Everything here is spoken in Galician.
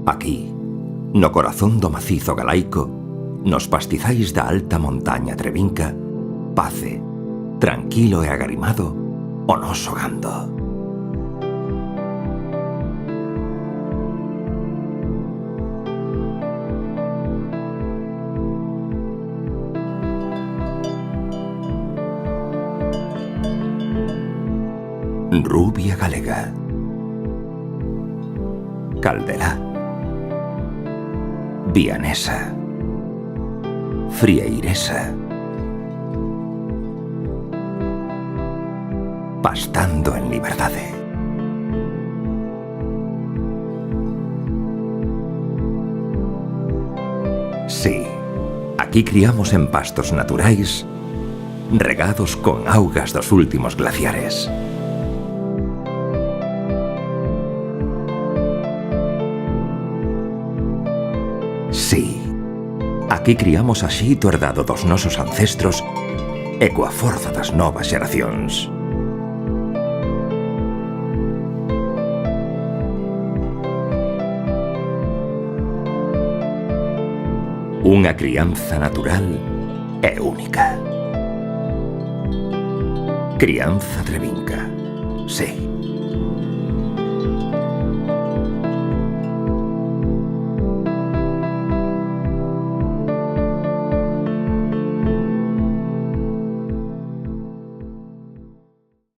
Aquí, no corazón do macizo galaico, nos pastizais da alta montaña Trevinca, pace, tranquilo e agarimado, o noso gando. Rubia galega, caldelá, vianesa, frieiresa, pastando en liberdade. Sí, aquí criamos en pastos naturais, regados con augas dos últimos glaciares. Sí, aquí criamos a xeito herdado dos nosos ancestros e coa forza das novas xeracións. Unha crianza natural e única. Crianza Trevinca, sí.